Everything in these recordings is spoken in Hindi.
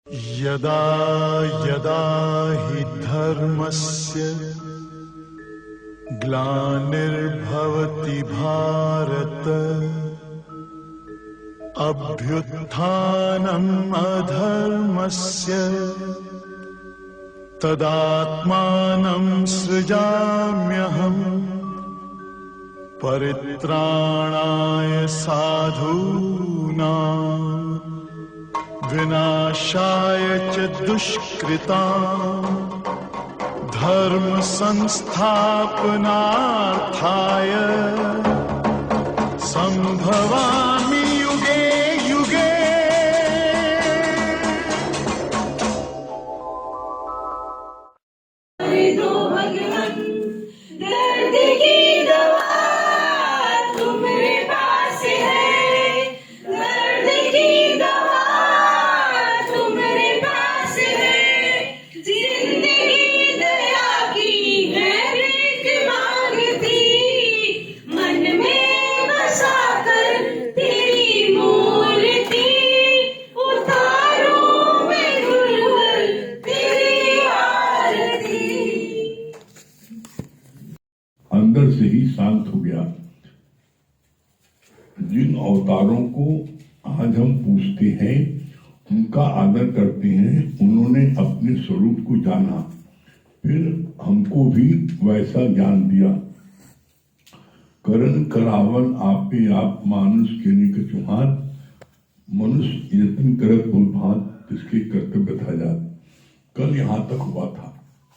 यदा यदा हि धर्मस्य ग्लानिर्भवति भारत अभ्युत्थानम् अधर्मस्य तदात्मानं सृजाम्यहम् परित्राणाय साधूनां विनाशाय च दुष्कृताम् धर्म संस्थापनार्थाय संभवामि युगे युगे। दो भगवान दर्द की दवा तुम्हारे पास है, दर्द की दवा तुम्हारे पास है, जिंदगी दया की है भीख मांगती, मन में बसा कर तेरी मूर्ति उतारूं मैं गुरुवर तेरी आरती। अंदर से ही शांत हो गया। जिन अवतारों को आज हम पूछते हैं, उनका आदर करते हैं, उन्होंने अपने स्वरूप को जाना, फिर हमको भी वैसा ज्ञान दिया। करण करावन आपे आप मानुष के निकचुहार, मनुष्य यत्न करत बहुत भात इसके कर्तव्य था जात। कल यहां तक हुआ था,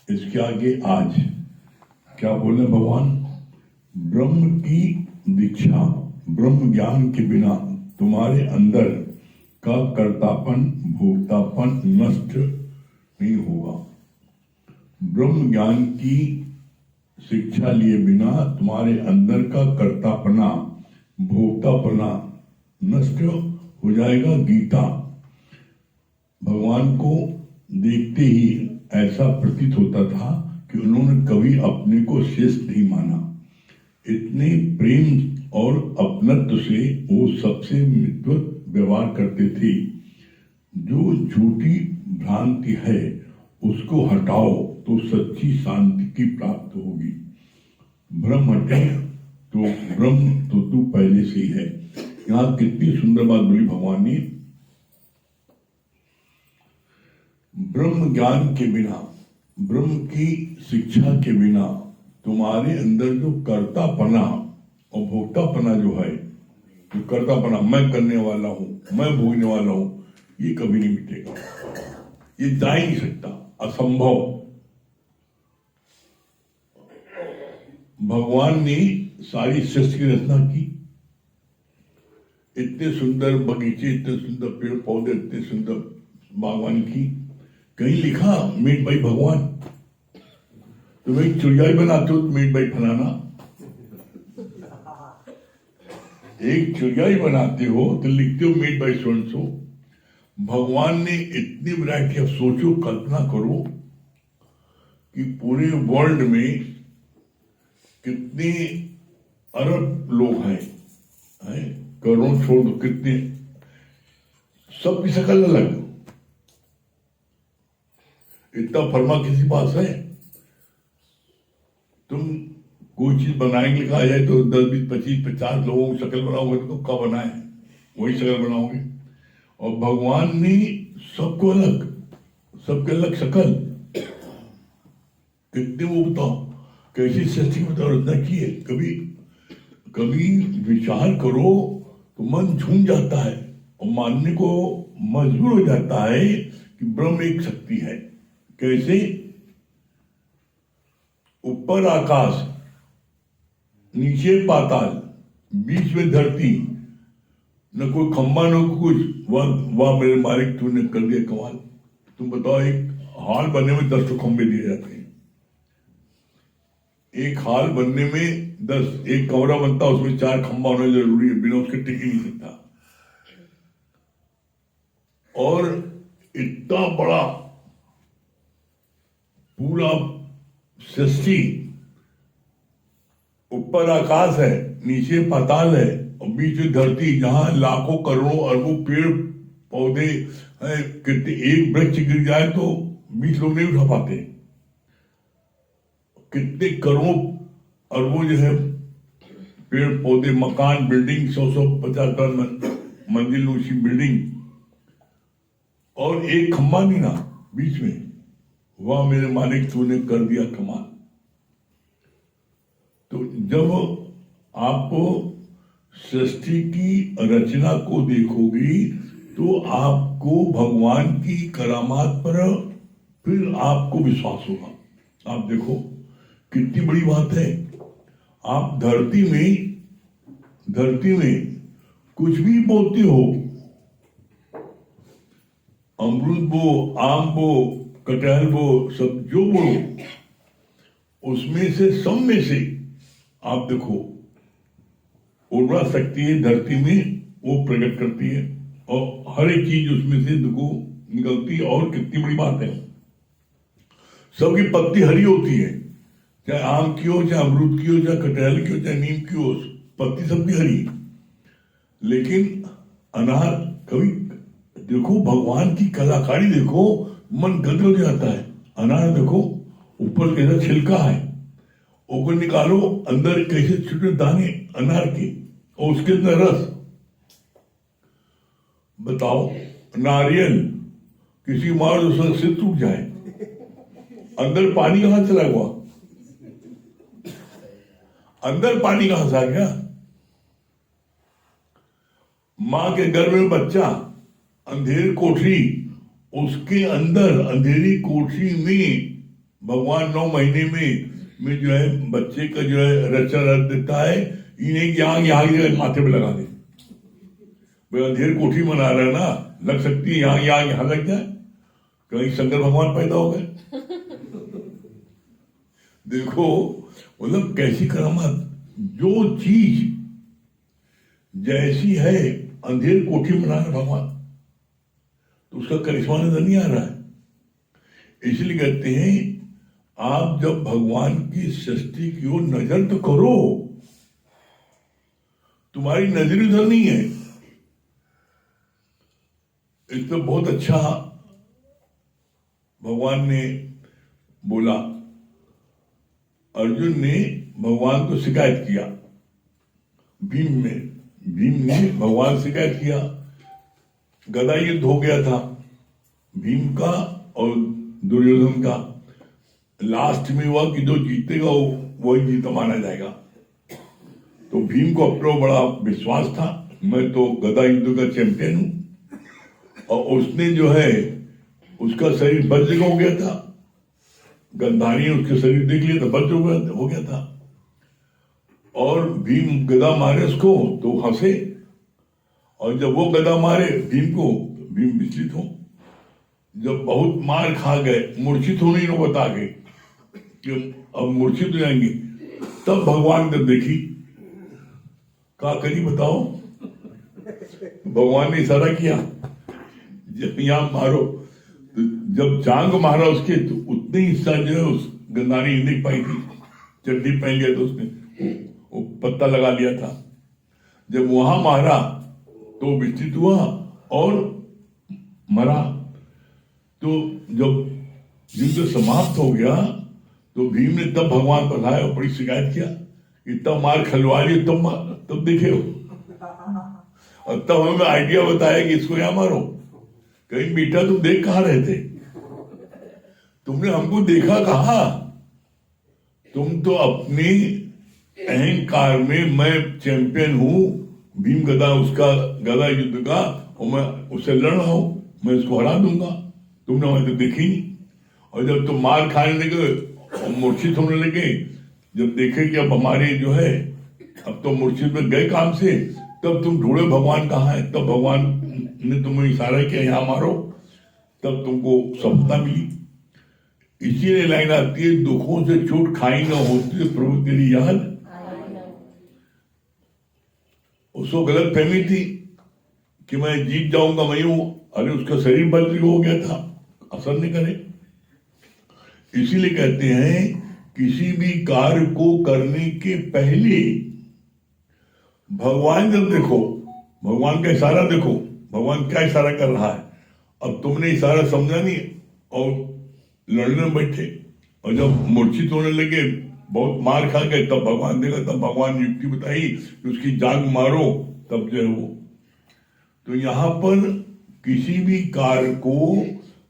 इसके आगे आज क्या बोले भगवान? ब्रह्म की दीक्षा, ब्रह्म ज्ञान के बिना तुम्हारे अंदर का कर्तापन भोक्तापन नष्ट नहीं होगा। ब्रह्म ज्ञान की शिक्षा लिए बिना तुम्हारे अंदर का कर्तापना भोक्तापना नष्ट हो जाएगा। गीता भगवान को देखते ही ऐसा प्रतीत होता था कि उन्होंने कभी अपने को श्रेष्ठ नहीं माना। इतने प्रेम और अपनत्व से वो सबसे मित्र व्यवहार करते थे। जो झूठी भ्रांति है उसको हटाओ तो सच्ची शांति की प्राप्त होगी। भ्रम हटे तो ब्रह्म तो तू पहले से ही है। यहाँ कितनी सुंदर बात बोली भगवान ने। ब्रह्म ज्ञान के बिना, ब्रह्म की शिक्षा के बिना तुम्हारे अंदर जो कर्तापना और भोक्तापना जो है, जो कर्तापना मैं करने वाला हूं, मैं भोगने वाला हूं, ये कभी नहीं मिटेगा। ये जा ही नहीं सकता, असंभव। भगवान ने सारी सृष्टि की रचना की, इतने सुंदर बगीचे, इतने सुंदर पेड़ पौधे, इतने सुंदर बागवानी की। कहीं लिखा मेड बाई भगवान? तुम एक चिड़िया ही बनाते हो मेड बाई फलाना, एक चिड़िया ही बनाते हो तो लिखते हो made by so and so. भगवान ने इतनी वैरायटी, अब सोचो, कल्पना करो कि पूरे वर्ल्ड में कितने अरब लोग हैं, करोड़ छोड़ दो, कितने, सबकी शक्ल अलग। इतना फर्मा किसी पास है? तुम कोई चीज बनाएंगे लिखा जाए तो 10, 20, 25, 50 लोगों की शक्ल बनाओगे तो कब बनाए? वही शक्ल बनाओगे। और भगवान ने सबको अलग, सबके अलग शक्ल। कितने वो बताओ, कैसी सृष्टि की बताओ रचना की है। कभी कभी विचार करो तो मन झूम जाता है और मानने को मजबूर हो जाता है कि ब्रह्म एक शक्ति है। कैसे? ऊपर आकाश, नीचे पाताल, बीच में धरती, न कोई खंबा न कुछ। वाह मेरे मालिक, तूने कर दिया कमाल। तुम बताओ, एक हाल बनने में 10 खंबे दिए जाते हैं। एक हाल बनने में 10, एक कमरा बनता उसमें 4 खंबा होना जरूरी है, बिना उसके टिक ही नहीं सकता। और इतना बड़ा पूरा सृष्टि, ऊपर आकाश है, नीचे पाताल है और बीच में धरती, जहां लाखों करोड़ों अरबों पेड़ पौधे कितने, एक वृक्ष गिर जाए तो 20 लोग नहीं उठा पाते, कितने करोड़ अरबों जो है पेड़ पौधे, मकान, बिल्डिंग, 100-150 मंजिल ऊंची बिल्डिंग, और एक खंभा नहीं ना बीच में। वाह मेरे मालिक, तूने कर दिया कमाल। तो जब आप सृष्टि की रचना को देखोगी तो आपको भगवान की करामात पर फिर आपको विश्वास होगा। आप देखो कितनी बड़ी बात है, आप धरती में कुछ भी बोते हो, अमरूद बो, आम बो, कटहल बो, सब जो बो, उसमें से सब में से आप देखो उर्वरा शक्ति है धरती में, वो प्रकट करती है, और हर एक चीज उसमें से देखो निकलती है। और कितनी बड़ी बात है, सबकी पत्ती हरी होती है, चाहे आम की हो, चाहे अमरूद की हो, चाहे कटहल की हो, चाहे नीम की हो, पत्ती सबकी हरी। लेकिन अनार, कभी देखो भगवान की कलाकारी देखो, मन गदगद हो जाता है। अनार देखो ऊपर कैसा छिलका है, ऊपर निकालो अंदर कैसे छोटे दाने अनार के, और उसके अंदर रस। बताओ नारियल किसी मार उसका सिर टूट जाए, अंदर पानी कहां चला हुआ, अंदर पानी कहां से आ गया। मां के गर्भ में बच्चा, अंधेरी कोठरी, उसके अंदर अंधेरी कोठरी में भगवान 9 महीने में जो है बच्चे का जो है रचा रच देता है। इन्हें यहाँ माथे पे लगा दे, भाई अंधेरी कोठरी मना रहा है ना, लग सकती है यहाँ लग जाए, कहीं शंकर भगवान पैदा हो गए। देखो मतलब कैसी करामात, जो चीज जैसी है अंधेर कोठी में रहा भगवान, तो उसका करिश्मा नजर नहीं आ रहा है। इसलिए कहते हैं आप जब भगवान की सृष्टि की ओर नजर तो करो, तुम्हारी नजर इधर नहीं है। इस पर बहुत अच्छा भगवान ने बोला, अर्जुन ने भगवान को शिकायत किया, भीम ने भगवान से शिकायत किया। गदा युद्ध हो गया था भीम का और दुर्योधन का, लास्ट में हुआ कि जो जीतेगा वही जीता माना जाएगा। तो भीम को अपना बड़ा विश्वास था, मैं तो गदा युद्ध का चैंपियन हूं, और उसने जो है उसका शरीर वज्र हो गया था, गंधारी ने उसके शरीर देख लिया था, वज्र हो गया था, और भीम गदा मारे उसको तो हंसे, और जब वो गदा मारे भीम को, भीम विचलित हो, जब बहुत मार खा गए, मूर्छित होने को बता गए कि अब मूर्छित हो जाएंगे, तब भगवान ने देखी, क्या करी बताओ। भगवान ने इशारा किया, जब यहां मारो, तो जब जांग मारा उसके, तो उतने हिस्सा जो है उस गंधारी नहीं पाई थी, चड्डी पहन लिया तो उसने वो पत्ता लगा लिया था। जब वहां मारा तो विचलित हुआ और मरा। तो जब युद्ध समाप्त हो गया तो भीम ने तब भगवान पर आया और बड़ी शिकायत किया कि तब मार खलवा लिया, तब देखे हो, और तब हमें आइडिया बताया कि इसको यहां मारो। कहीं बेटा तुम देख कहां रहे थे, तुमने हमको देखा कहा, तुम तो अपनी अहंकार में मैं चैंपियन हूं, भीम गदा उसका गदा युद्ध का, और मैं उससे लड़ रहा हूं, मैं उसको हरा दूंगा, तुमने हमें तो देखी नहीं। और जब तुम मार खाने लगे और मूर्छित होने लगे, जब देखे कि अब हमारे जो है अब तो मूर्छित में गए काम से, तब तुम ढूंढे भगवान कहाँ है, तब भगवान ने तुम्हें इशारा किया यहाँ मारो, तब तुमको सफलता मिली। इसीलिए लाइन आती है, दुखों से चोट खाई ना होती प्रभु तेरी याद। उसको गलत फहमी थी कि मैं जीत जाऊंगा, मैं हूं, अरे उसका शरीर बदल हो गया था, असर नहीं करे। इसीलिए कहते हैं किसी भी कार्य को करने के पहले भगवान जब देखो, भगवान का इशारा देखो, भगवान क्या इशारा कर रहा है। अब तुमने इशारा समझा नहीं और लड़ने में बैठे, और जब मूर्छित होने लगे, बहुत मार खा गए, तब भगवान देखा, तब भगवान युक्ति बताई कि उसकी जाग मारो, तब जो है वो। तो यहाँ पर किसी भी कार्य को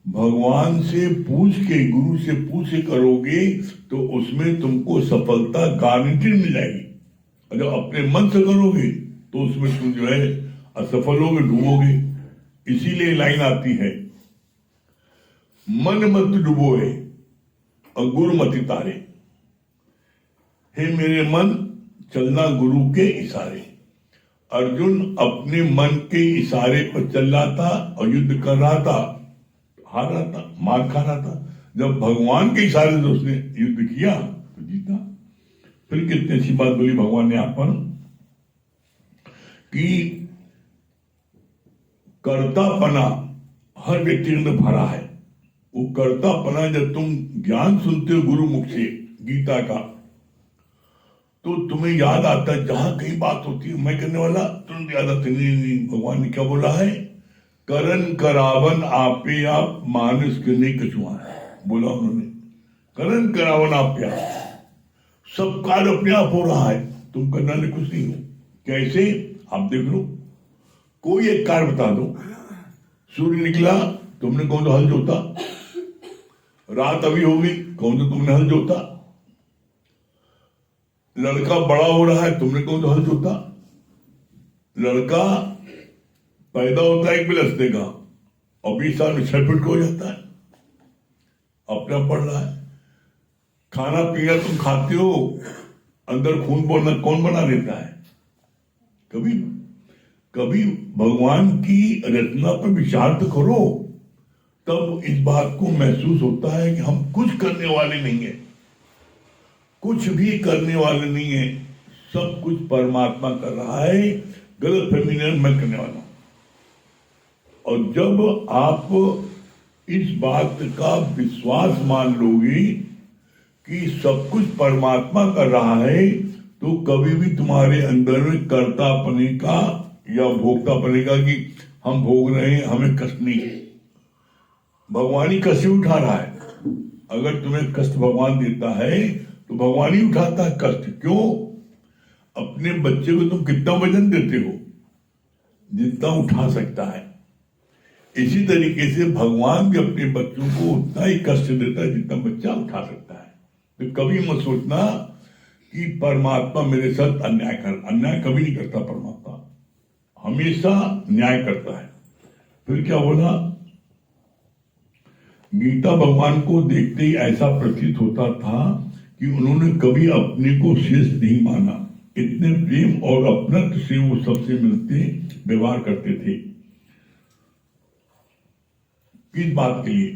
भगवान से पूछ के, गुरु से पूछ के करोगे तो उसमें तुमको सफलता गारंटी मिल जाएगी। और जब अपने मन से करोगे तो उसमें तुम जो है असफल होगे, डूबोगे। इसीलिए लाइन आती है, मन मत डुबोए और गुरु मति तारे। हे मेरे मन, चलना गुरु के इशारे। अर्जुन अपने मन के इशारे पर चल रहा था और युद्ध कर रहा था, हार रहा था, मार खा रहा था। जब भगवान के इशारे से उसने युद्ध किया तो जीता। फिर कितनी अच्छी बात बोली भगवान ने यहाँ पर कि कर्तापना हर व्यक्ति के अंदर भरा है। वो कर्तापना, जब तुम ज्ञान सुनते हो गुरु मुख से गीता का, तो तुम्हें याद आता है, जहां कहीं बात होती है मैं करने वाला, तुरंत याद आता नहीं, भगवान ने क्या बोला है, करन करावन आपे आप मानुष के नहीं कछुआ बोला उन्होंने। करन करावन आपे आप, सब कार्य अपने आप हो रहा है, तुम करना ले कुछ नहीं हो। कैसे? आप देख लो, कोई एक कार्य बता दो, सूर्य निकला, तुमने कौन तो हल जोता, रात अभी होगी, कौन तो तुमने हल जोता, लड़का बड़ा हो रहा है, तुमने कौन तो हल जोता, लड़का पैदा होता है 1 बिलसने का और 20 साल में 6 फीट का हो जाता है, अपना पढ़ रहा है। खाना पीना तुम खाते हो, अंदर खून बोलना कौन बना देता है? कभी कभी भगवान की रचना पर विचार तो करो, तब इस बात को महसूस होता है कि हम कुछ करने वाले नहीं है, कुछ भी करने वाले नहीं है, सब कुछ परमात्मा कर रहा है। गलत फहमी मैं करने वाला हूं। और जब आप इस बात का विश्वास मान लोगे कि सब कुछ परमात्मा कर रहा है, तो कभी भी तुम्हारे अंदर में कर्तापने का या भोक्तापने का कि हम भोग रहे हैं, हमें कष्ट नहीं है। भगवान ही कष्ट उठा रहा है। अगर तुम्हें कष्ट भगवान देता है तो भगवान ही उठाता है कष्ट। क्यों? अपने बच्चे को तुम कितना वजन देते हो? जितना उठा सकता है। इसी तरीके से भगवान भी अपने बच्चों को उतना ही कष्ट देता है जितना बच्चा उठा सकता है। तो कभी मत सोचना कि परमात्मा मेरे साथ अन्याय कर, अन्याय कभी नहीं करता परमात्मा, हमेशा न्याय करता है। फिर क्या बोला? गीता भगवान को देखते ही ऐसा प्रतीत होता था कि उन्होंने कभी अपने को श्रेष्ठ नहीं माना। इतने प्रेम और अपनत्व से वो सबसे मिलते व्यवहार करते थे। किस बात के लिए?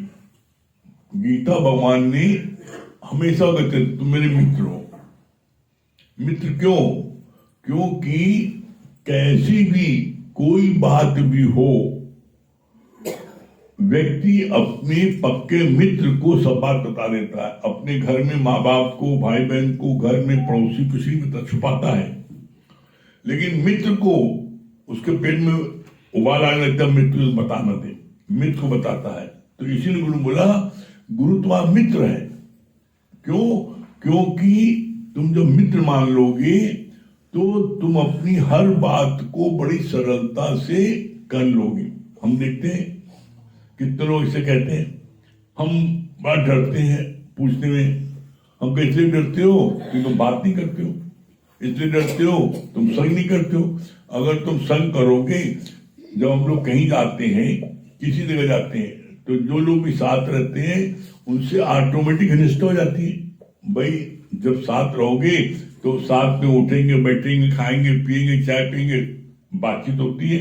गीता भगवान ने हमेशा कहते तुम मेरे मित्र हो। मित्र क्यों? क्योंकि कैसी भी कोई बात भी हो, व्यक्ति अपने पक्के मित्र को सब बात बता देता है। अपने घर में माँ बाप को, भाई बहन को, घर में पड़ोसी किसी में छुपाता है, लेकिन मित्र को उसके पेट में उबाल आने लगता है, मित्र बताना दे, मित्र को बताता है। तो इसीलिए गुरु बोला गुरु तुम्हारा मित्र है। क्यों? क्योंकि तुम जब मित्र मान लोगे तो तुम अपनी हर बात को बड़ी सरलता से कर लोगे। हम देखते हैं कितने लोग इसे कहते हैं, हम बड़ा डरते हैं पूछने में। हम इसलिए डरते हो कि तुम बात नहीं करते हो, इसलिए डरते हो तुम संग नहीं करते हो। अगर तुम संग करोगे, जब हम लोग कहीं जाते हैं, किसी जगह जाते हैं, तो जो लोग भी साथ रहते हैं उनसे ऑटोमेटिक घनिष्ठ हो जाती है। भाई जब साथ रहोगे तो साथ में उठेंगे, बैठेंगे, खाएंगे, पिएंगे, चाय पिएंगे, बातचीत होती है।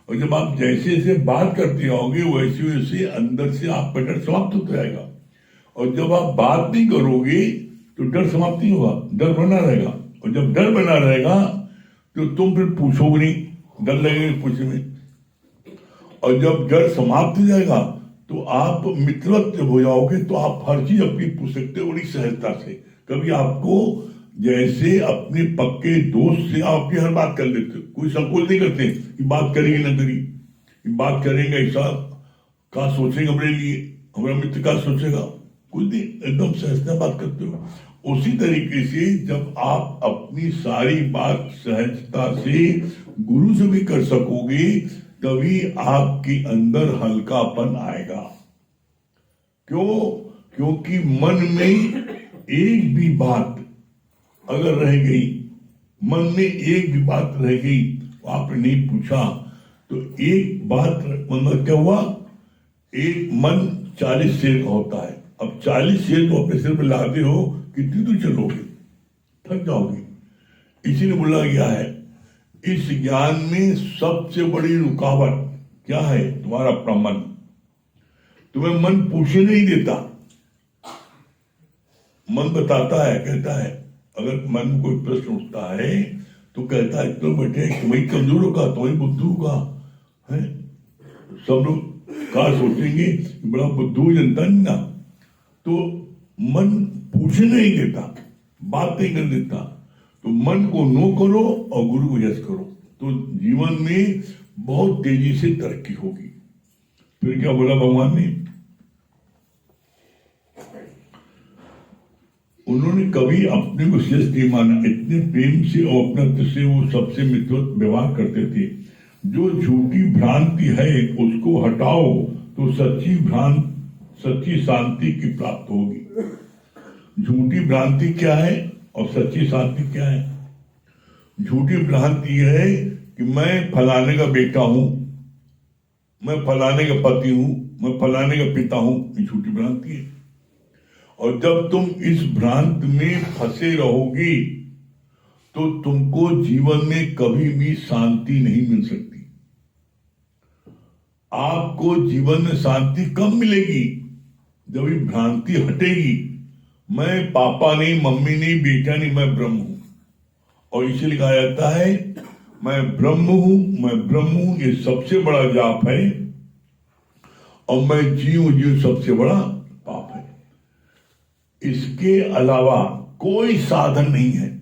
और जब आप जैसे जैसे बात करते आओगे वैसे वैसे अंदर से आपका डर समाप्त होता जाएगा। और जब आप बात नहीं करोगे तो डर समाप्त नहीं होगा, डर बना रहेगा। और जब डर बना रहेगा तो तुम फिर पूछोगे नहीं, डर लगेगा पूछने में। और जब डर समाप्त हो जाएगा तो आप मित्रवत हो जाओगे, तो आप हर चीज अपनी पूछ सकते हो बड़ी सहजता से। कभी आपको जैसे अपने पक्के दोस्त से आप अपनी हर बात कर लेते हो, कोई संकोच नहीं करते कि बात करेगी ना करी। कि बात करेंगे ऐसा, क्या सोचेंगे हमारे लिए, हमारा मित्र क्या सोचेगा, कुछ नहीं, एकदम सहजता बात करते हो। उसी तरीके से जब आप अपनी सारी बात सहजता से गुरु से भी कर सकोगे, तभी आपके अंदर हल्कापन आएगा। क्यों? क्योंकि मन में एक भी बात अगर रह गई, मन में एक भी बात रह गई, आपने नहीं पूछा, तो एक बात मतलब क्या हुआ, एक मन 40 शेर का होता है। अब 40 शेर तो अपने सिर पे लाते हो, कितनी दूर चलोगे, थक जाओगे। इसीलिए बोला गया है, इस ज्ञान में सबसे बड़ी रुकावट क्या है, तुम्हारा अपना मन। तुम्हें मन पूछे नहीं देता, मन बताता है, कहता है, अगर मन में कोई प्रश्न उठता है तो कहता है तो बेटे तुम्हें कमजोरों का, तुम्हें बुद्धू का है। सब लोग क्या सोचेंगे, बड़ा बुद्धू जनता नहीं ना। तो मन पूछने नहीं देता, बात नहीं कर देता। तो मन को नो करो और गुरु को यस करो, तो जीवन में बहुत तेजी से तरक्की होगी। फिर क्या बोला भगवान ने, उन्होंने कभी अपने को श्रेष्ठ नहीं माना, इतने प्रेम से और अपने से वो सबसे मित्र व्यवहार करते थे। जो झूठी भ्रांति है उसको हटाओ तो सच्ची शांति की प्राप्त होगी। झूठी भ्रांति क्या है और सच्ची शांति क्या है? झूठी भ्रांति है कि मैं फलाने का बेटा हूं, मैं फलाने का पति हूं, मैं फलाने का पिता हूं, ये झूठी भ्रांति है। और जब तुम इस भ्रांत में फंसे रहोगी तो तुमको जीवन में कभी भी शांति नहीं मिल सकती। आपको जीवन में शांति कब मिलेगी? जब ये भ्रांति हटेगी, मैं पापा नहीं, मम्मी नहीं, बेटा नहीं, मैं ब्रह्म हूं। और इसीलिए कहा जाता है मैं ब्रह्म हूं, मैं ब्रह्म हूं, ये सबसे बड़ा जाप है। और मैं जीव सबसे बड़ा पाप है। इसके अलावा कोई साधन नहीं है।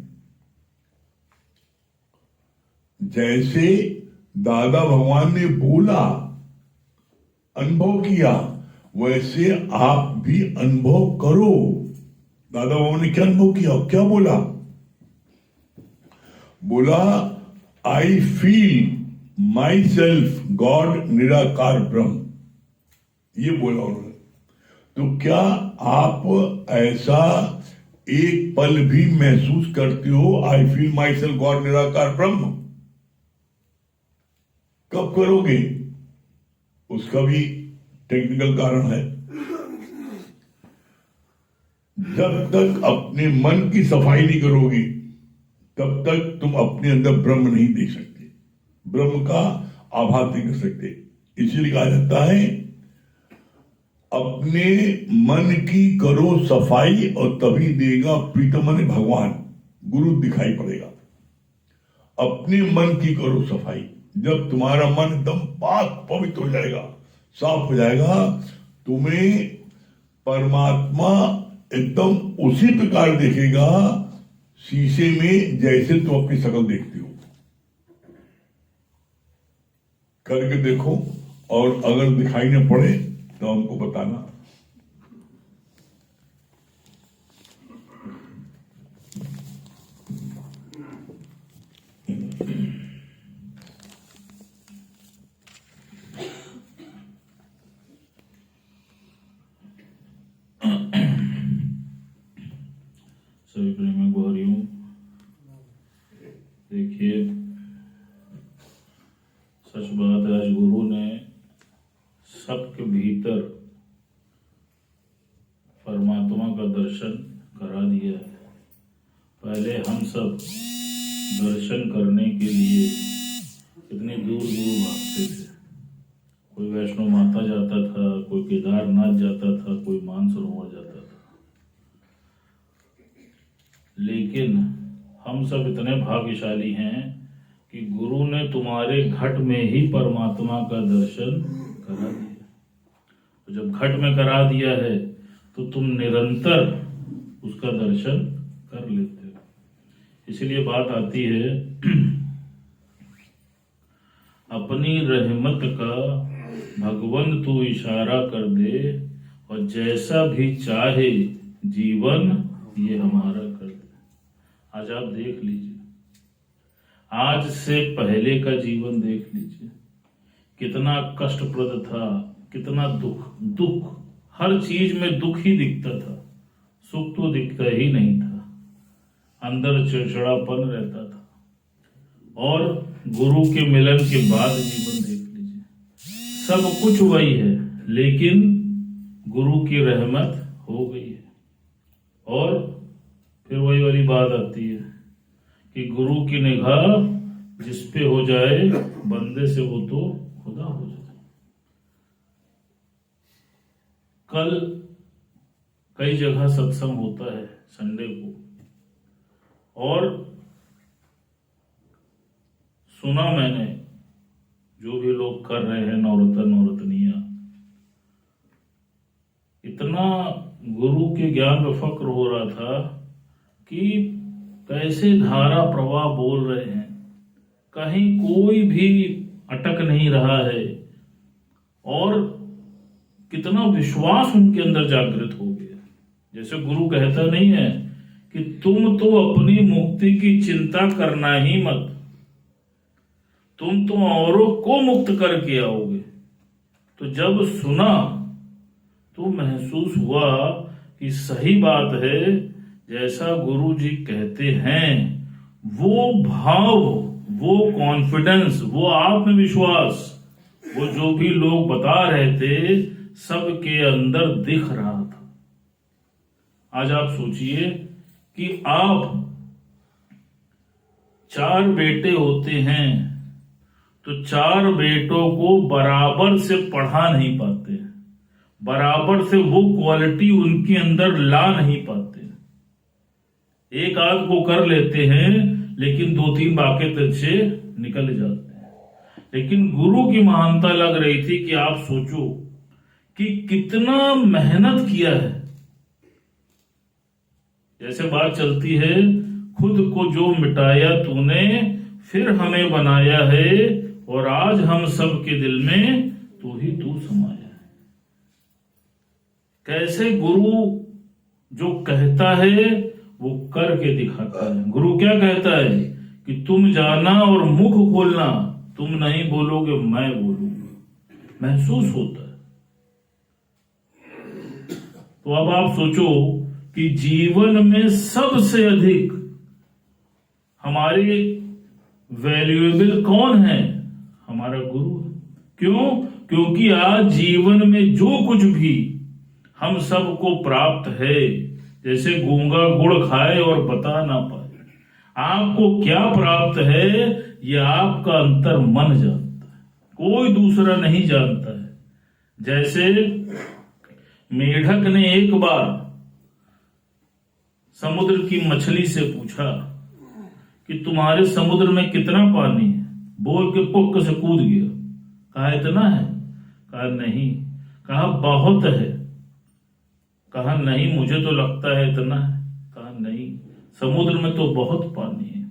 जैसे दादा भगवान ने बोला, अनुभव किया, वैसे आप भी अनुभव करो। दादा भगवान ने क्या अनुभव किया, क्या बोला? बोला I feel my self God, निराकार ब्रह्म, ये बोला उन्होंने। तो क्या आप ऐसा एक पल भी महसूस करते हो, I feel my self God निराकार ब्रह्म? कब करोगे? उसका भी टेक्निकल कारण है। जब तक अपने मन की सफाई नहीं करोगे, तब तक तुम अपने अंदर ब्रह्म नहीं देख सकते, ब्रह्म का आभास नहीं कर सकते। इसीलिए कहा जाता है अपने मन की करो सफाई और तभी देगा प्रीतम मन भगवान, गुरु दिखाई पड़ेगा। अपने मन की करो सफाई। जब तुम्हारा मन एकदम पाक पवित्र हो जाएगा, साफ हो जाएगा, तुम्हें परमात्मा एकदम उसी प्रकार देखेगा शीशे में जैसे तुम अपनी शक्ल देखते हो। करके देखो, और अगर दिखाई न पड़े तो हमको बताना। सभी प्रेमी गौरियों, देखिए सच बात है, आज गुरु ने सबके भीतर परमात्मा का दर्शन करा दिया है। पहले हम सब दर्शन करने के लिए कितने दूर दूर भागते थे। कोई वैष्णो माता जाता था, कोई केदारनाथ जाता था, कोई मानसरोवर जाता था। लेकिन हम सब इतने भाग्यशाली हैं कि गुरु ने तुम्हारे घट में ही परमात्मा का दर्शन करा दिया। तो जब घट में करा दिया है तो तुम निरंतर उसका दर्शन कर लेते हो। इसलिए बात आती है, अपनी रहमत का भगवन तू इशारा कर दे और जैसा भी चाहे जीवन ये हमारा कर दे। आज आप देख लीजिए, आज से पहले का जीवन देख लीजिए, कितना कष्टप्रद था, कितना दुख हर चीज में दुख ही दिखता था, सुख तो दिखता ही नहीं था, अंदर चिड़चिड़ापन रहता था। और गुरु के मिलन के बाद जीवन देख लीजिए, सब कुछ वही है, लेकिन गुरु की रहमत हो गई है। और फिर वही वाली बात आती है कि गुरु की निगाह जिस पे हो जाए बंदे से वो तो खुदा हो जाए। कल कई जगह सत्संग होता है संडे को, और सुना मैंने जो भी लोग कर रहे हैं नौरतन नौरतनिया, इतना गुरु के ज्ञान में फक्र हो रहा था कि कैसे धारा प्रवाह बोल रहे हैं, कहीं कोई भी अटक नहीं रहा है, और कितना विश्वास उनके अंदर जागृत हो गया। जैसे गुरु कहता नहीं है कि तुम तो अपनी मुक्ति की चिंता करना ही मत, तुम तो औरों को मुक्त करके आओगे। तो जब सुना तो महसूस हुआ कि सही बात है, जैसा गुरु जी कहते हैं वो भाव, वो कॉन्फिडेंस, वो आत्मविश्वास, वो जो भी लोग बता रहे थे सबके अंदर दिख रहा था। आज आप सोचिए कि आप 4 बेटे होते हैं तो 4 बेटों को बराबर से पढ़ा नहीं पाते, बराबर से वो क्वालिटी उनके अंदर ला नहीं पाते। एक आध को कर लेते हैं लेकिन 2-3 बाकी अच्छे निकल जाते हैं। लेकिन गुरु की महानता लग रही थी कि आप सोचो कि कितना मेहनत किया है। जैसे बात चलती है, खुद को जो मिटाया तूने फिर हमें बनाया है, और आज हम सब के दिल में तू ही तू समाया है। कैसे गुरु जो कहता है वो करके दिखाता है। गुरु क्या कहता है कि तुम जाना और मुख खोलना, तुम नहीं बोलोगे मैं बोलूंगा। महसूस होता है। तो अब आप सोचो कि जीवन में सबसे अधिक हमारे वैल्यूएबल कौन है? हमारा गुरु है। क्यों? क्योंकि आज जीवन में जो कुछ भी हम सबको प्राप्त है, जैसे गूंगा गुड़ खाए और बता ना पाए, आपको क्या प्राप्त है ये आपका अंतर मन जानता है, कोई दूसरा नहीं जानता है। जैसे मेढक ने एक बार समुद्र की मछली से पूछा कि तुम्हारे समुद्र में कितना पानी है, बोल के पुक्क से कूद गया। कहा इतना है? कहा नहीं। कहा बहुत है? कहा नहीं, मुझे तो लगता है इतना है। कहा नहीं, समुद्र में तो बहुत पानी है।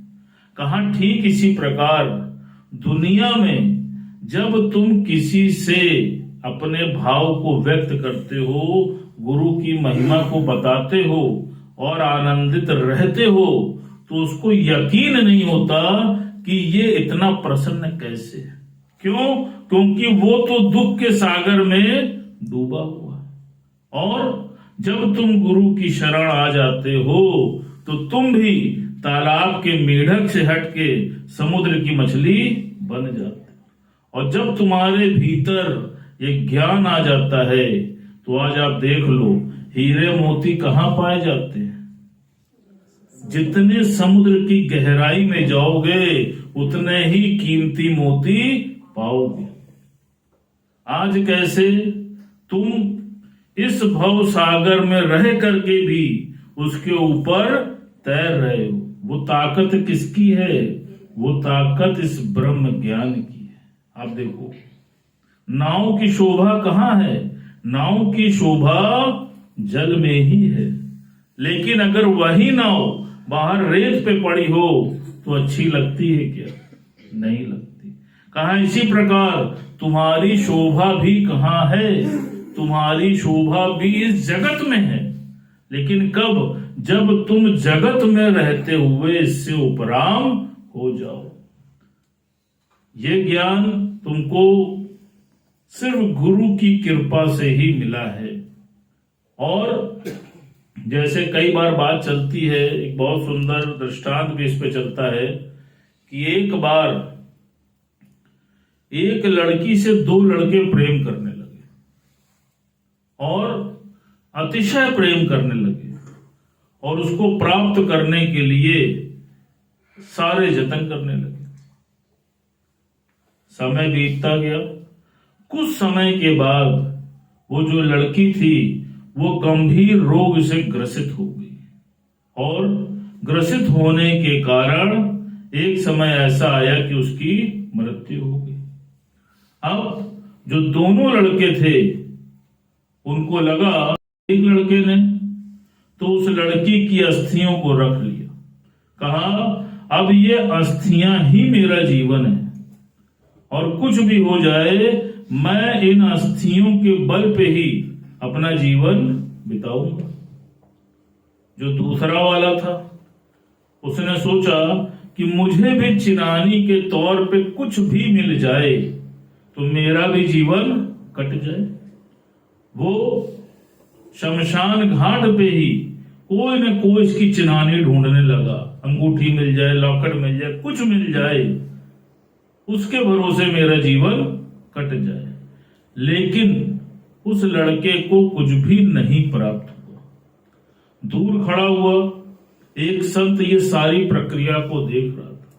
कहा ठीक इसी प्रकार दुनिया में जब तुम किसी से अपने भाव को व्यक्त करते हो, गुरु की महिमा को बताते हो और आनंदित रहते हो, तो उसको यकीन नहीं होता कि ये इतना प्रसन्न कैसे है। क्यों? क्योंकि वो तो दुख के सागर में डूबा हुआ है। और जब तुम गुरु की शरण आ जाते हो तो तुम भी तालाब के मेढक से हटके समुद्र की मछली बन जाते हो। और जब तुम्हारे भीतर ये ज्ञान आ जाता है तो आज आप देख लो, हीरे मोती कहाँ पाए जाते हैं? जितने समुद्र की गहराई में जाओगे उतने ही कीमती मोती पाओगे। आज कैसे तुम इस भव सागर में रह करके भी उसके ऊपर तैर रहे हो। वो ताकत किसकी है? वो ताकत इस ब्रह्म ज्ञान की है। आप देखो, नाव की शोभा कहाँ है? नाव की शोभा जल में ही है। लेकिन अगर वही नाव बाहर रेत पे पड़ी हो तो अच्छी लगती है क्या? नहीं लगती। कहा इसी प्रकार तुम्हारी शोभा भी कहाँ है, तुम्हारी शोभा भी इस जगत में है, लेकिन कब, जब तुम जगत में रहते हुए इससे उपराम हो जाओ। ये ज्ञान तुमको सिर्फ गुरु की कृपा से ही मिला है। और जैसे कई बार बात चलती है, एक बहुत सुंदर दृष्टांत भी इस पे चलता है कि एक बार एक लड़की से दो लड़के प्रेम करने लगे और अतिशय प्रेम करने लगे और उसको प्राप्त करने के लिए सारे जतन करने लगे। समय बीतता गया। कुछ समय के बाद वो जो लड़की थी वो गंभीर रोग से ग्रसित हो गई और ग्रसित होने के कारण एक समय ऐसा आया कि उसकी मृत्यु हो गई। अब जो दोनों लड़के थे उनको लगा, एक लड़के ने तो उस लड़की की अस्थियों को रख लिया, कहा अब ये अस्थियां ही मेरा जीवन है और कुछ भी हो जाए मैं इन अस्थियों के बल पे ही अपना जीवन बिताऊंगा। जो दूसरा वाला था उसने सोचा कि मुझे भी चिरानी के तौर पे कुछ भी मिल जाए तो मेरा भी जीवन कट जाए। वो शमशान घाट पे ही कोई न कोई इसकी चिनानी ढूंढने लगा, अंगूठी मिल जाए, लॉकेट मिल जाए, कुछ मिल जाए, उसके भरोसे मेरा जीवन कट जाए। लेकिन उस लड़के को कुछ भी नहीं प्राप्त हुआ। दूर खड़ा हुआ एक संत ये सारी प्रक्रिया को देख रहा था।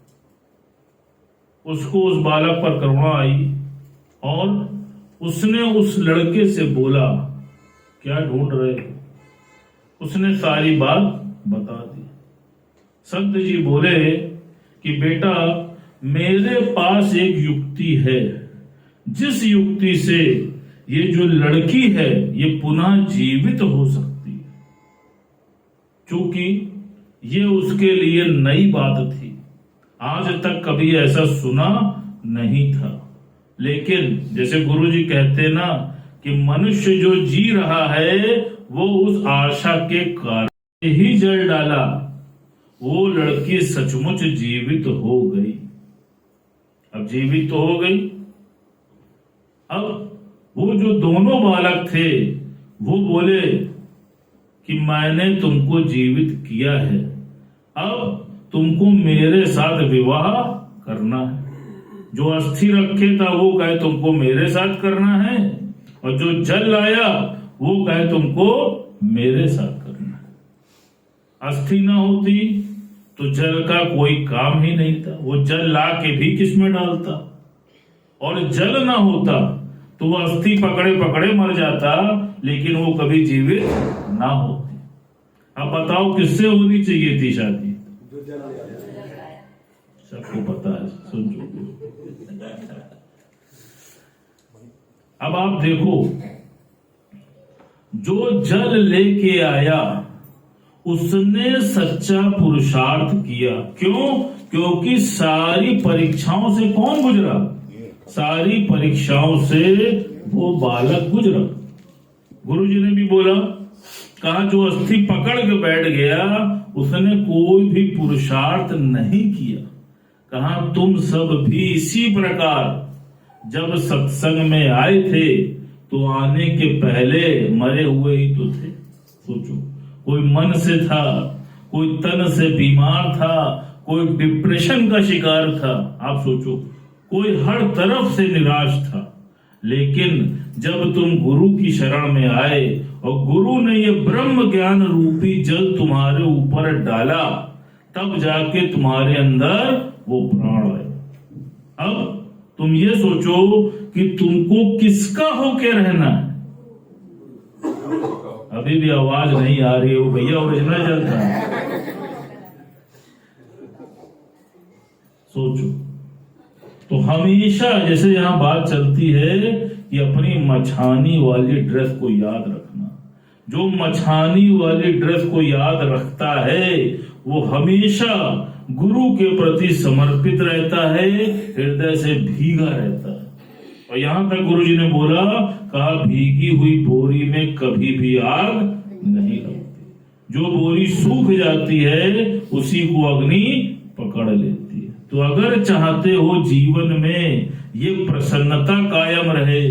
उसको उस बालक पर करुणा आई और उसने उस लड़के से बोला, क्या ढूंढ रहे हो? उसने सारी बात बता दी। संत जी बोले कि बेटा मेरे पास एक युक्ति है, जिस युक्ति से ये जो लड़की है ये पुनः जीवित हो सकती है। क्योंकि ये उसके लिए नई बात थी, आज तक कभी ऐसा सुना नहीं था। लेकिन जैसे गुरुजी कहते ना कि मनुष्य जो जी रहा है वो उस आशा के कारण ही जल डाला। वो लड़की सचमुच जीवित हो गई। अब जीवित तो हो गई। अब वो जो दोनों बालक थे वो बोले कि मैंने तुमको जीवित किया है, अब तुमको मेरे साथ विवाह करना है। जो अस्थि रखे था वो कहे तुमको मेरे साथ करना है और जो जल लाया वो कहे तुमको मेरे साथ करना है। अस्थि ना होती तो जल का कोई काम ही नहीं था, वो जल ला के भी किसमें डालता, और जल ना होता तो वो अस्थि पकड़े पकड़े मर जाता, लेकिन वो कभी जीवित ना होती। अब बताओ किससे होनी चाहिए थी शादी? सबको पता है, सुन चुके। अब आप देखो, जो जल लेके आया उसने सच्चा पुरुषार्थ किया। क्यों? क्योंकि सारी परीक्षाओं से कौन गुजरा? सारी परीक्षाओं से वो बालक गुजरा। गुरुजी ने भी बोला, कहा जो अस्थि पकड़ के बैठ गया उसने कोई भी पुरुषार्थ नहीं किया। कहा तुम सब भी इसी प्रकार जब सत्संग में आए थे तो आने के पहले मरे हुए ही तो थे। सोचो, कोई मन से था, कोई तन से बीमार था, कोई डिप्रेशन का शिकार था। आप सोचो, कोई हर तरफ से निराश था। लेकिन जब तुम गुरु की शरण में आए और गुरु ने ये ब्रह्म ज्ञान रूपी जल तुम्हारे ऊपर डाला, तब जाके तुम्हारे अंदर वो प्राण आए। अब तुम ये सोचो कि तुमको किसका होके रहना है। अभी भी आवाज नहीं आ रही है, वो भैया ओरिजिनल जल था। सोचो, तो हमेशा जैसे यहां बात चलती है कि अपनी मछानी वाली ड्रेस को याद रखना। जो मछानी वाली ड्रेस को याद रखता है वो हमेशा गुरु के प्रति समर्पित रहता है, हृदय से भीगा रहता है। और यहां तक गुरु जी ने बोला, कहा भीगी हुई बोरी में कभी भी आग नहीं लगती। जो बोरी सूख जाती है उसी को अग्नि पकड़ लेती है। तो अगर चाहते हो जीवन में ये प्रसन्नता कायम रहे,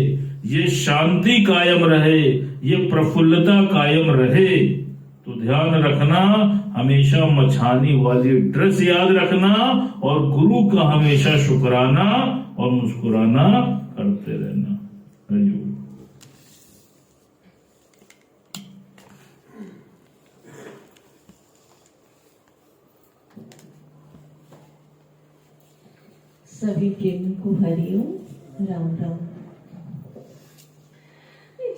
ये शांति कायम रहे, ये प्रफुल्लता कायम रहे, तो ध्यान रखना, हमेशा मछानी वाली ड्रेस याद रखना और गुरु का हमेशा शुक्राना और मुस्कुराना करते रहना। हरि बोल। सभी प्रेमी को हरिओम, राम राम।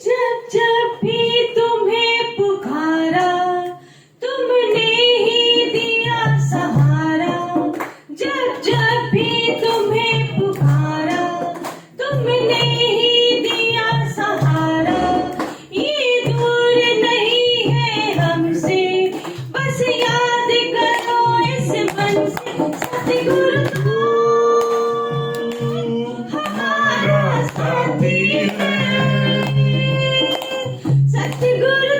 जब जब भी तुम्हें पुकारा, तुमने ही दिया सहारा। जब जब भी तुम्हें पुकारा, तुमने ही दिया सहारा। ये दूर नहीं है हमसे, बस याद करो इस मन से। सतगुरु हमारा साथी है, सतगुरु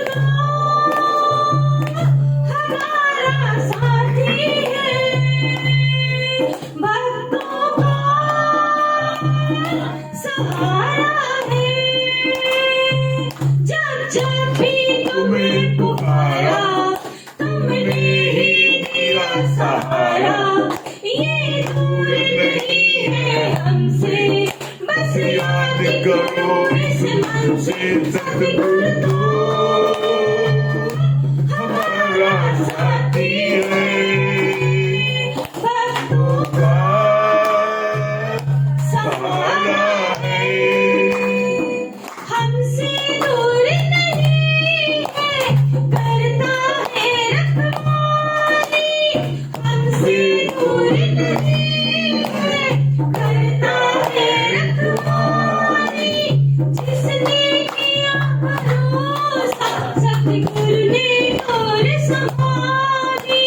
हमारा साथी है। भक्तों का सहारा है। जब जब भी तुम्हें पुकारा, तुमने ही दिया सहारा। ये दूर नहीं है हमसे, बस याद करो इस मन से। सतगुरु तो हमारा साथी है, भक्तों का सहारा है। हमसे दूर नहीं है, करता है रखवाली। हमसे दूर नहीं है, करता है रखवाली। जिसने किया भरोसा, सतगुरु ने डोर संभाली।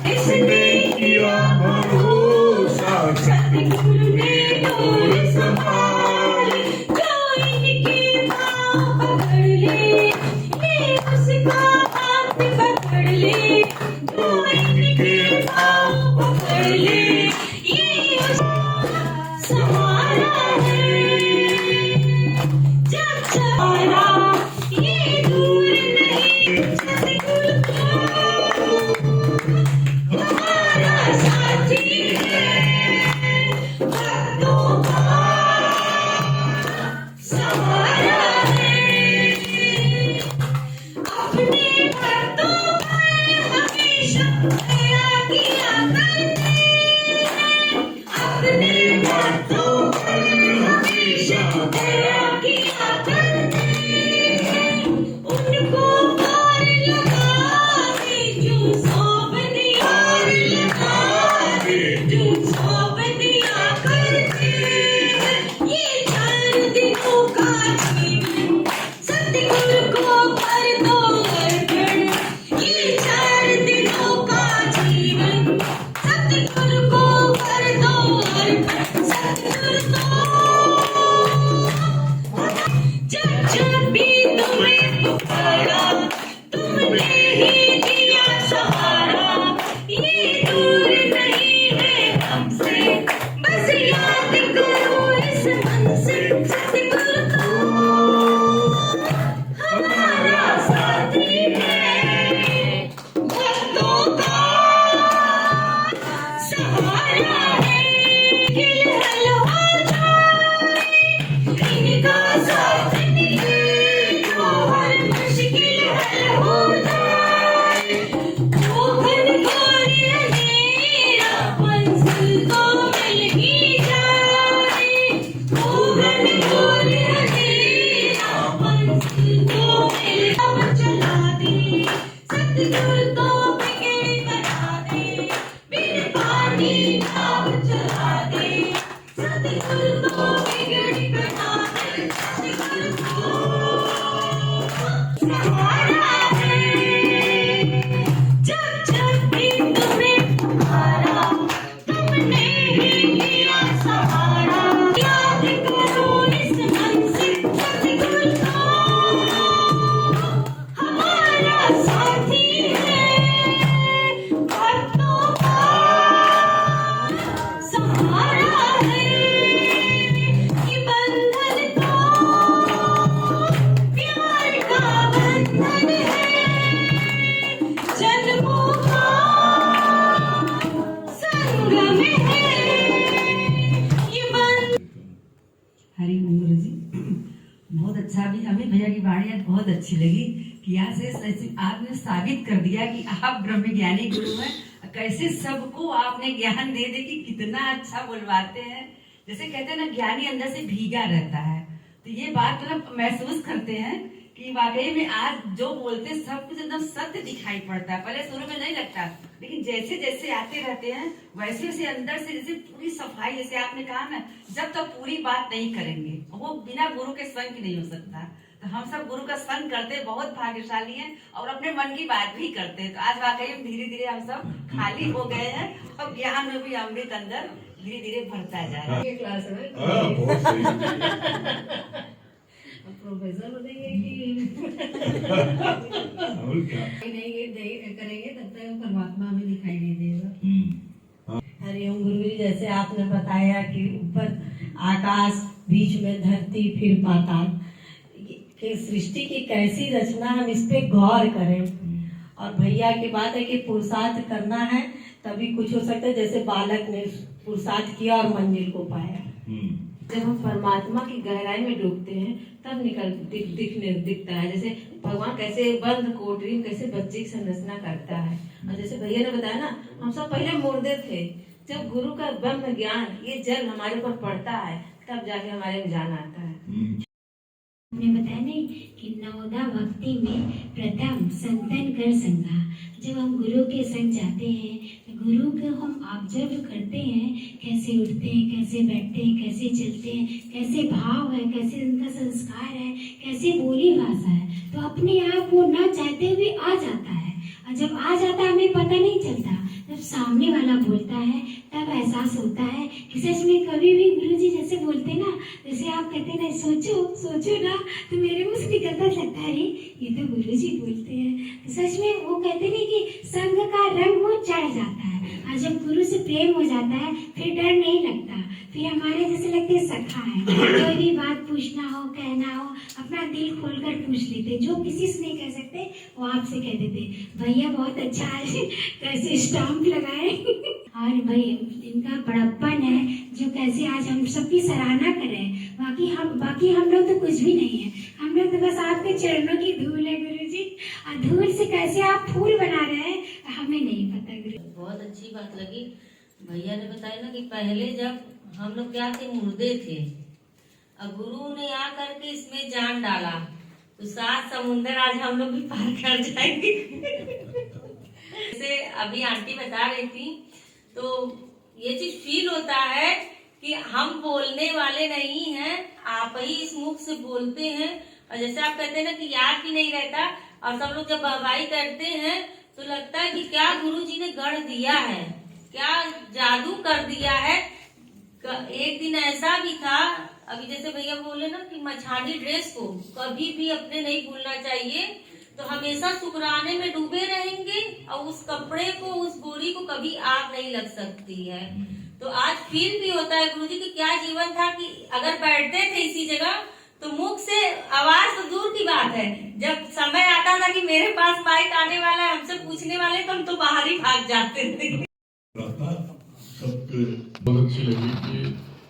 जिसने किया भरोसा, सतगुरु ने डोर संभाली। जो इनके पाँव पकड़ ले, ये उसका हाथ पकड़ ले। जो इनके पाँव पकड़ ले, ये उसका सहारा है। जब सहारा ये दूर नहीं, सतगुरु हमारा साथी है। भक्तों का सहारा है। अपने भक्तों पर हमेशा दया किया करते हैं। अपने भक्तों पर हमेशा दया किया करते हैं। उनको पार लगा दे जो सौंप दिया, लगा दे जो सौंप दिया करते हैं। ये 4 दिनों का जीवन सतगुरु को कर दो अर्पण। ये 4 दिनों का जीवन सतगुरु को कर दो अर्पण। सतगुरु जब जब भी तुम्हें पुकारा, तुमने ही दिया सहारा। ये दूर नहीं है हमसे, बस याद करो इस मन से। सतगुरु तो हमारा साथी है, भक्तों का सहारा है। गिलहल हो जाए, इनका साथ नहीं, जो हर मुश्किल हल हो जाए। वो घनघोर अंधेरा मंजिल तो मिल ही जाए। वो घनघोर अंधेरा मंजिल तो मिल। अब चला दे अच्छा भी हमें भैया की वाणी आज बहुत अच्छी लगी कि यहाँ से आपने साबित कर दिया कि आप ब्रह्म ज्ञानी गुरु हैं। कैसे सबको आपने ज्ञान दे दे कि कितना अच्छा बोलवाते हैं। जैसे कहते हैं ना, ज्ञानी अंदर से भीगा रहता है। तो ये बात मतलब महसूस करते हैं कि वाकई में आज जो बोलते हैं सब कुछ एकदम सत्य दिखाई पड़ता है। पहले शुरू में नहीं लगता, लेकिन जैसे जैसे आते रहते हैं वैसे वैसे अंदर से जैसे पूरी सफाई, जैसे आपने कहा ना, जब तक पूरी बात नहीं करेंगे वो बिना गुरु के संग ही नहीं हो सकता। तो हम सब गुरु का संग करते हैं, बहुत भाग्यशाली हैं और अपने मन की बात भी करते हैं। तो आज वाकई में धीरे धीरे हम सब खाली हो गए हैं और ज्ञान में भी अमृत अंदर धीरे धीरे भरता जा रहा है। क्लास में बहुत सही। प्रोफेसर बनेंगे कि और क्या? नहीं करेंगे तब तक परमात्मा में दिखाई नहीं देगा। हरिओम गुरु जी, जैसे आपने बताया कि ऊपर आकाश, बीच में धरती, फिर पाताल, कि सृष्टि की कैसी रचना, हम इस पे गौर करें। और भैया की बात है कि पुरुषार्थ करना है तभी कुछ हो सकता है। जैसे बालक ने पुरुषार्थ किया और मंजिल को पाया। जब हम परमात्मा की गहराई में डूबते हैं तब दिखता है। जैसे भगवान कैसे बंद कोठरी में कैसे बच्चे की संरचना करता है। और जैसे भैया ने बताया ना, हम सब पहले मुर्दे थे। जब गुरु का ब्रह्म ज्ञान, ये जल हमारे ऊपर पड़ता है, तब जाके हमारे में जान आता है। हमने बताया नहीं कि नवोदा भक्ति में प्रथम संतन कर संगा। जब हम गुरु के संग जाते हैं तो गुरु को हम ऑब्जर्व करते हैं, कैसे उठते हैं, कैसे बैठते हैं, कैसे चलते हैं, कैसे भाव है, कैसे उनका संस्कार है, कैसे बोली भाषा है। तो अपने आप वो ना चाहते हुए आ जाता है। और जब आ जाता है हमें पता नहीं चलता, जब सामने वाला बोलता है तब एहसास होता है कि सच में कभी भी गुरुजी जैसे बोलते ना, जैसे आप कहते ना सोचो ना, तो मेरे मुंह से निकलता लगता है ये तो गुरुजी बोलते हैं। तो सच में वो कहते नहीं कि संग का रंग वो चढ़ जाता है। और जब गुरु से प्रेम हो जाता है फिर डर नहीं लगता, फिर हमारे जैसे लगते सखा है। कोई भी बात पूछना हो, कहना हो, अपना दिल खोलकर पूछ लेते। जो किसी से नहीं कह सकते वो आपसे कह देते। भैया बहुत अच्छा है, कैसे स्टाम्प लगाए। और भाई इनका बड़प्पन है जो कैसे आज हम सबकी सराहना कर रहे हैं। बाकी हम लोग तो कुछ भी नहीं है। हम लोग तो बस आपके चरणों की धूल है गुरुजी। और धूल से कैसे आप फूल बना रहे हैं हमें नहीं पता गुरु। बहुत अच्छी बात लगी भैया ने बताया ना कि पहले जब हम लोग क्या थे, मुर्दे थे, और गुरु ने आकर के इसमें जान डाला तो 7 समुंदर आज हम लोग भी पार कर जाएंगे। जैसे अभी आंटी बता रही थी, तो ये चीज फील होता है कि हम बोलने वाले नहीं हैं, आप ही इस मुख से बोलते हैं। और जैसे आप कहते हैं ना कि याद भी नहीं रहता, और सब लोग जब वाहवाही करते हैं तो लगता है कि क्या गुरु जी ने गढ़ दिया है, क्या जादू कर दिया है। एक दिन ऐसा भी था, अभी जैसे भैया बोले ना कि मछानी ड्रेस को कभी भी अपने नहीं भूलना चाहिए, तो हमेशा शुक्राने में डूबे रहेंगे और उस कपड़े को, उस बोरी को कभी आग नहीं लग सकती है। तो आज फील भी होता है गुरुजी कि क्या जीवन था कि अगर बैठते थे इसी जगह तो मुख से आवाज तो दूर की बात है, जब समय आता था कि मेरे पास माइक आने वाला है, हमसे पूछने वाले, तो हम तो बाहर ही भाग जाते थे। बहुत अच्छी लगी कि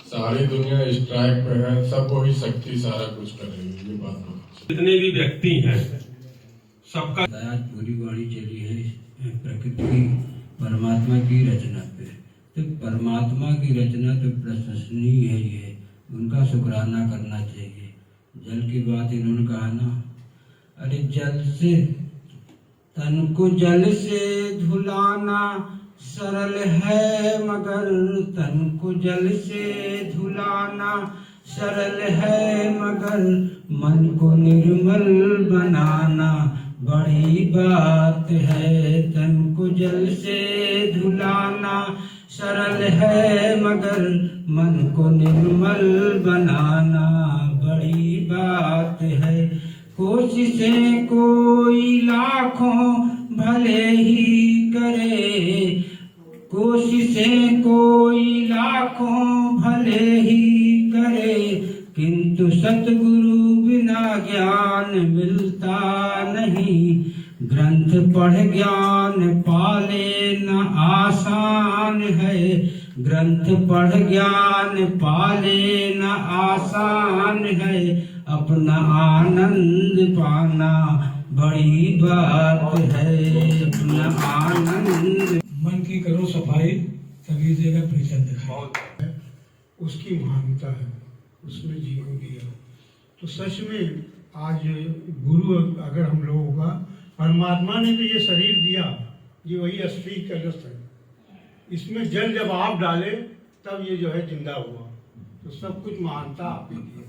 सारी दुनिया स्ट्राइक पे है, सब वही शक्ति सारा कुछ कर रही है। ये बात जितने भी व्यक्ति हैं सबका आज पूरी वाणी चली है प्रकृति परमात्मा की रचना पे। तो परमात्मा की रचना तो प्रशंसनीय है, ये उनका शुक्राना करना चाहिए। जल की बात इन्होंने कहा ना, अरे जल से तन को जल से धुलाना सरल है, मगर तन को जल से धुलाना सरल है, मगर मन को निर्मल बनाना बड़ी बात है। तन को जल से धुलाना सरल है, मगर मन को निर्मल बनाना बड़ी बात है। कोशिशें कोई लाखों भले ही करे, कोशिशें कोई लाखों भले ही करे, किंतु सतगुरु बिना ज्ञान मिलता नहीं। ग्रंथ पढ़ ज्ञान पाले न आसान है, ग्रंथ पढ़ ज्ञान पाले न आसान है, अपना आनंद पाना बड़ी बात है, अपना आनंद। मन की करो सफाई तभी जगह पहचान दिखाई, उसकी महानता है, उसने जीवन दिया। तो सच में आज गुरु अगर हम लोगों का, परमात्मा ने तो ये शरीर दिया, ये वही असली कलश है, इसमें जल जब आप डाले तब ये जो है जिंदा हुआ। तो सब कुछ महानता आपने दी।